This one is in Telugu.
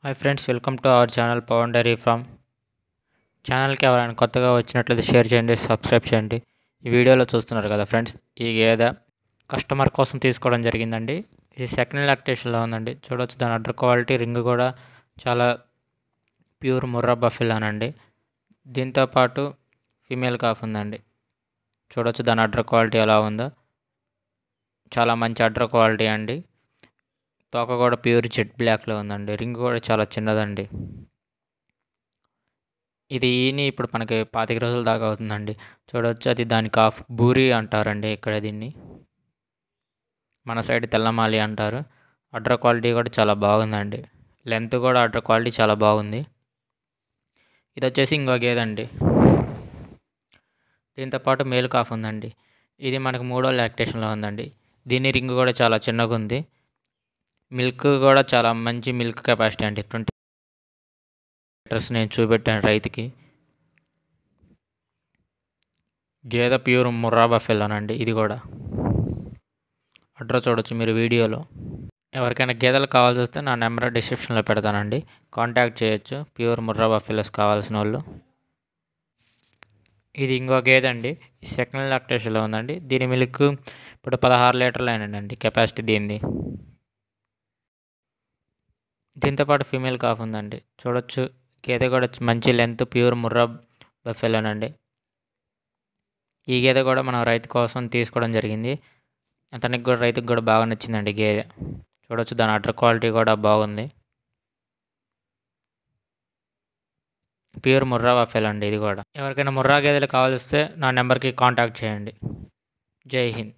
Hi friends, welcome to our channel Pavan dairy farm. ఛానల్కి ఎవరైనా కొత్తగా వచ్చినట్లయితే షేర్ చేయండి, సబ్స్క్రైబ్ చేయండి. ఈ వీడియోలో చూస్తున్నారు కదా ఫ్రెండ్స్, ఈ గేదె కస్టమర్ కోసం తీసుకోవడం జరిగిందండి. ఇది సెకండ్ లాక్టేషన్లో ఉందండి. చూడవచ్చు, దాని అడ్డర్ క్వాలిటీ, రింగ్ కూడా చాలా ప్యూర్ ముర్రా బఫెలోనండి. దీంతోపాటు ఫీమేల్ కాఫ్ ఉందండి. చూడవచ్చు దాని అడ్డర్ క్వాలిటీ ఎలా ఉందో, చాలా మంచి అడ్డర్ క్వాలిటీ అండి. తోక కూడా ప్యూర్ జెట్ బ్లాక్లో ఉందండి. రింగ్ కూడా చాలా చిన్నదండి. ఇది ఇప్పుడు మనకి 25 రోజుల దాకా అవుతుందండి. చూడవచ్చు, అది దాని కాఫ్ బూరి అంటారండి ఇక్కడ దీన్ని. మన సైడ్ తెల్లమాలి అంటారు. అడ్డర్ క్వాలిటీ కూడా చాలా బాగుందండి. లెంత్ కూడా అడ్డర్ క్వాలిటీ చాలా బాగుంది. ఇది వచ్చేసి ఇంకో గేదండి. దీంతోపాటు మేల్ కాఫ్ ఉందండి. ఇది మనకు 3వ లాక్టేషన్లో ఉందండి. దీని రింగ్ కూడా చాలా చిన్నగా ఉంది. మిల్క్ కూడా చాలా మంచి మిల్క్ కెపాసిటీ అండి. 20 లీటర్స్ నేను చూపెట్టాను రైతుకి. గేదె ప్యూర్ ముర్రా బఫెలోనండి. ఇది కూడా అడ్రస్ చూడొచ్చు మీరు వీడియోలో. ఎవరికైనా గేదెలు కావాల్సి వస్తే నా నెంబర్ డిస్క్రిప్షన్లో పెడతానండి, కాంటాక్ట్ చేయొచ్చు. ప్యూర్ ముర్రా బఫెలోస్ కావాల్సిన వాళ్ళు. ఇది ఇంకో గేదె అండి. ఈ సెకండ్ లాక్టేషన్లో ఉందండి. దీని మిల్క్ ఇప్పుడు 16 లీటర్లు అయినండి కెపాసిటీ దీనిది. దీంతోపాటు ఫీమేల్ కాఫ్ ఉందండి. చూడొచ్చు, గేదె కూడా మంచి లెంత్, ప్యూర్ ముర్రా బఫెలోనండి. ఈ గేదె కూడా మనం రైతు కోసం తీసుకోవడం జరిగింది. అతనికి కూడా, రైతుకు కూడా బాగా నచ్చిందండి గేదె. చూడవచ్చు, దాని అడ్డర్ క్వాలిటీ కూడా బాగుంది. ప్యూర్ ముర్రా బఫెలో అండి ఇది కూడా. ఎవరికైనా ముర్రా గేదెలు కావాల్సి వస్తే నా నెంబర్కి కాంటాక్ట్ చేయండి. జై హింద్.